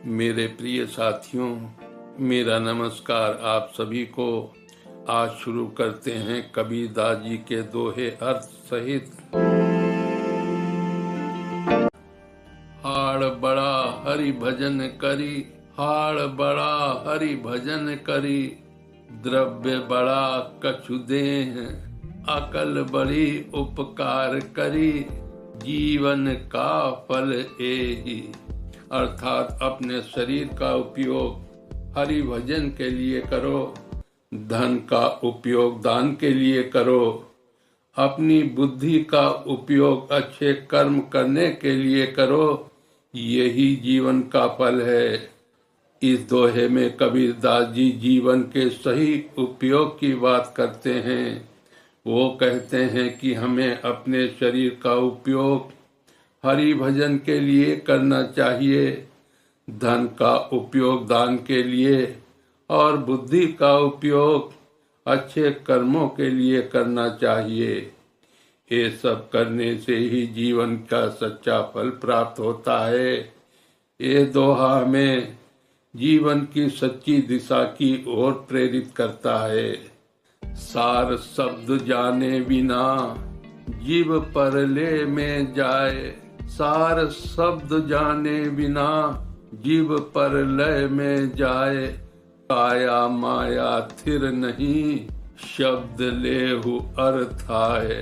मेरे प्रिय साथियों, मेरा नमस्कार आप सभी को। आज शुरू करते हैं कबीरदास जी के दोहे अर्थ सहित। हाड़ बड़ा हरि भजन करी, हाड़ बड़ा हरि भजन करी, द्रव्य बड़ा कछु देह, अकल बड़ी उपकार करी, जीवन का फल एहि। अर्थात अपने शरीर का उपयोग हरि भजन के लिए करो, धन का उपयोग दान के लिए करो, अपनी बुद्धि का उपयोग अच्छे कर्म करने के लिए करो, यही जीवन का फल है। इस दोहे में कबीरदास जी जीवन के सही उपयोग की बात करते हैं। वो कहते हैं कि हमें अपने शरीर का उपयोग हरि भजन के लिए करना चाहिए, धन का उपयोग दान के लिए और बुद्धि का उपयोग अच्छे कर्मों के लिए करना चाहिए। ये सब करने से ही जीवन का सच्चा फल प्राप्त होता है। ये दोहा हमें जीवन की सच्ची दिशा की ओर प्रेरित करता है। सार शब्द जाने बिना जीव परले में जाए, सार शब्द जाने बिना जीव परलय में जाए, काया माया थिर नहीं, शब्द लेहु अर्थ आए।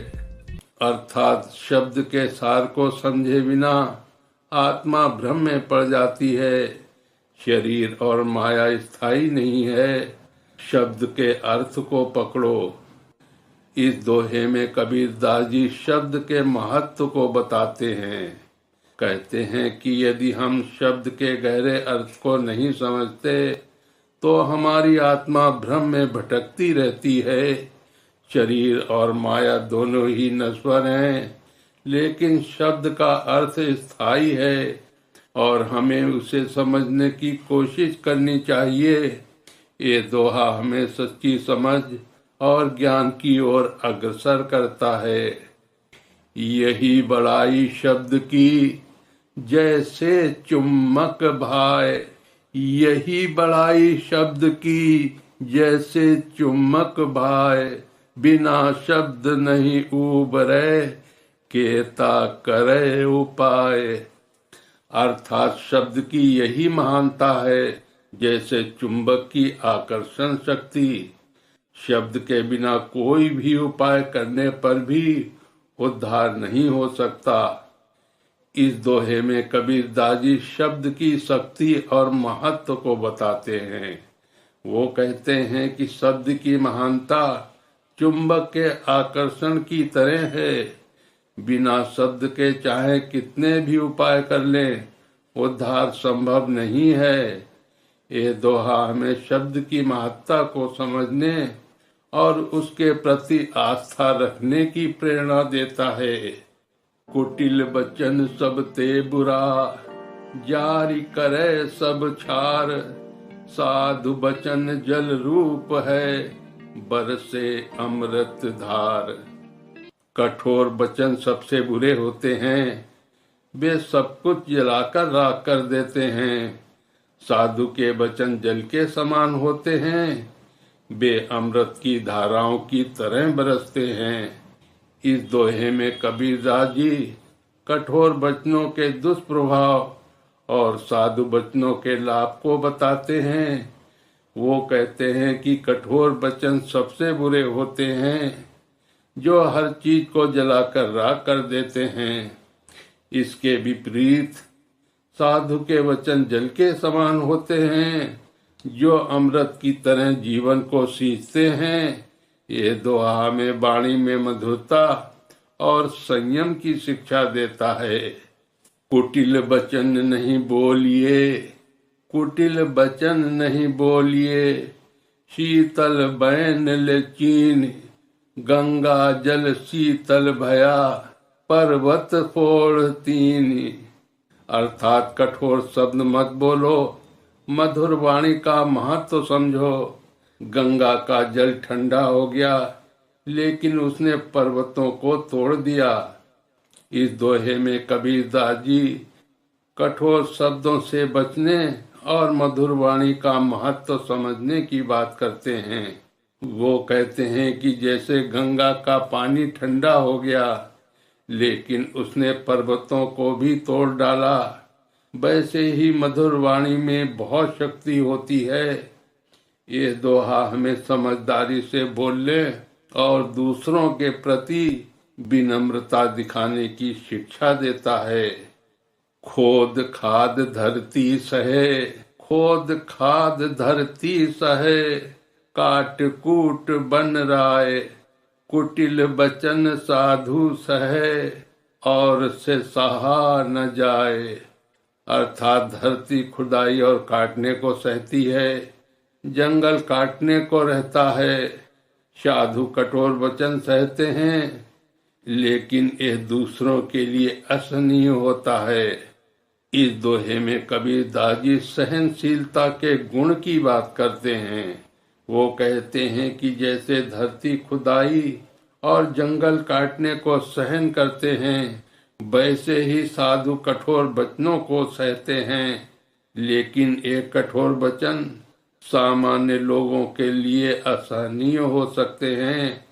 अर्थात शब्द के सार को समझे बिना आत्मा भ्रम में पड़ जाती है। शरीर और माया स्थायी नहीं है, शब्द के अर्थ को पकड़ो। इस दोहे में कबीरदास जी शब्द के महत्व को बताते हैं। कहते हैं कि यदि हम शब्द के गहरे अर्थ को नहीं समझते तो हमारी आत्मा भ्रम में भटकती रहती है। शरीर और माया दोनों ही नश्वर हैं, लेकिन शब्द का अर्थ स्थायी है और हमें उसे समझने की कोशिश करनी चाहिए। ये दोहा हमें सच्ची समझ और ज्ञान की ओर अग्रसर करता है। यही बड़ाई शब्द की जैसे चुम्बक भाए, यही बड़ाई शब्द की जैसे चुम्बक भाए, बिना शब्द नहीं उबरे, केता करे उपाय। अर्थात शब्द की यही महानता है जैसे चुंबक की आकर्षण शक्ति। शब्द के बिना कोई भी उपाय करने पर भी उद्धार नहीं हो सकता। इस दोहे में कबीरदास जी शब्द की शक्ति और महत्व को बताते हैं। वो कहते हैं कि शब्द की महानता चुंबक के आकर्षण की तरह है। बिना शब्द के चाहे कितने भी उपाय कर लें, उद्धार संभव नहीं है। ये दोहा हमें शब्द की महत्ता को समझने और उसके प्रति आस्था रखने की प्रेरणा देता है। कुटिल बचन सब ते बुरा, जारी करे सब छार, साधु बचन जल रूप है, बरसे अमृत धार। कठोर वचन सबसे बुरे होते हैं, वे सब कुछ जलाकर राख कर देते हैं। साधु के वचन जल के समान होते हैं, वे अमृत की धाराओं की तरह बरसते हैं। इस दोहे में कबीरदास जी कठोर वचनों के दुष्प्रभाव और साधु वचनों के लाभ को बताते हैं। वो कहते हैं कि कठोर वचन सबसे बुरे होते हैं, जो हर चीज को जलाकर राख कर देते हैं। इसके विपरीत साधु के वचन जल के समान होते हैं, जो अमृत की तरह जीवन को सींचते हैं। ये दोहा में वाणी में मधुरता और संयम की शिक्षा देता है। कुटिल वचन नहीं बोलिए, कुटिल वचन नहीं बोलिए, शीतल बैन ले चीन, गंगा जल शीतल भया, पर्वत फोड़ तीन। अर्थात कठोर शब्द मत बोलो, मधुर वाणी का महत्व समझो। गंगा का जल ठंडा हो गया, लेकिन उसने पर्वतों को तोड़ दिया। इस दोहे में कबीरदास जी कठोर शब्दों से बचने और मधुर वाणी का महत्व समझने की बात करते हैं। वो कहते हैं कि जैसे गंगा का पानी ठंडा हो गया लेकिन उसने पर्वतों को भी तोड़ डाला, वैसे ही मधुर वाणी में बहुत शक्ति होती है। ये दोहा हमें समझदारी से बोलने और दूसरों के प्रति विनम्रता दिखाने की शिक्षा देता है। खोद खाद धरती सहे, खोद खाद धरती सहे, काट कूट बन राय, कुटिल बचन साधु सहे, और से सहा न जाए। अर्थात धरती खुदाई और काटने को सहती है, जंगल काटने को रहता है, साधु कठोर वचन सहते हैं, लेकिन यह दूसरों के लिए असहनीय होता है। इस दोहे में कबीरदास जी सहनशीलता के गुण की बात करते हैं। वो कहते हैं कि जैसे धरती खुदाई और जंगल काटने को सहन करते हैं, वैसे ही साधु कठोर वचनों को सहते हैं, लेकिन एक कठोर वचन सामान्य लोगों के लिए असहनीय हो सकते हैं।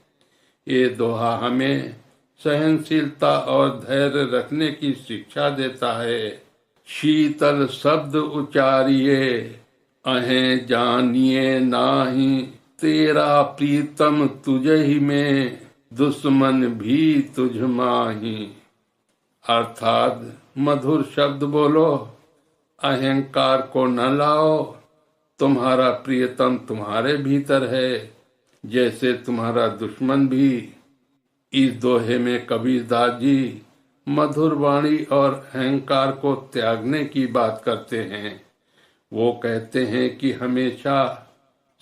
ये दोहा हमें सहनशीलता और धैर्य रखने की शिक्षा देता है। शीतल शब्द उचारिए, अहें जानिए नाही, तेरा प्रीतम तुझहि में, दुश्मन भी तुझ माही। अर्थात मधुर शब्द बोलो, अहंकार को न लाओ, तुम्हारा प्रियतम तुम्हारे भीतर है, जैसे तुम्हारा दुश्मन भी। इस दोहे में कबीरदास जी मधुर वाणी और अहंकार को त्यागने की बात करते हैं। वो कहते हैं कि हमेशा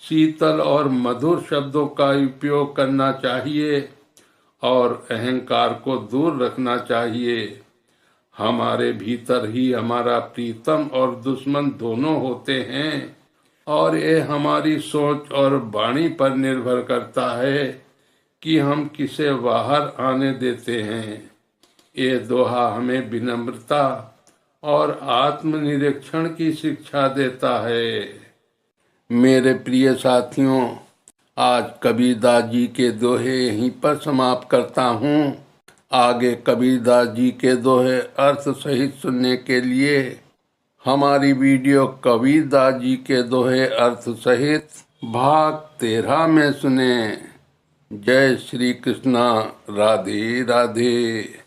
शीतल और मधुर शब्दों का उपयोग करना चाहिए और अहंकार को दूर रखना चाहिए। हमारे भीतर ही हमारा प्रीतम और दुश्मन दोनों होते हैं और ये हमारी सोच और वाणी पर निर्भर करता है कि हम किसे बाहर आने देते हैं। ये दोहा हमें विनम्रता और आत्मनिरीक्षण की शिक्षा देता है। मेरे प्रिय साथियों, आज कबीरदास जी के दोहे यहीं पर समाप्त करता हूँ। आगे कबीरदास जी के दोहे अर्थ सहित सुनने के लिए हमारी वीडियो कबीरदास जी के दोहे अर्थ सहित भाग 13 में सुने। जय श्री कृष्णा। राधे राधे।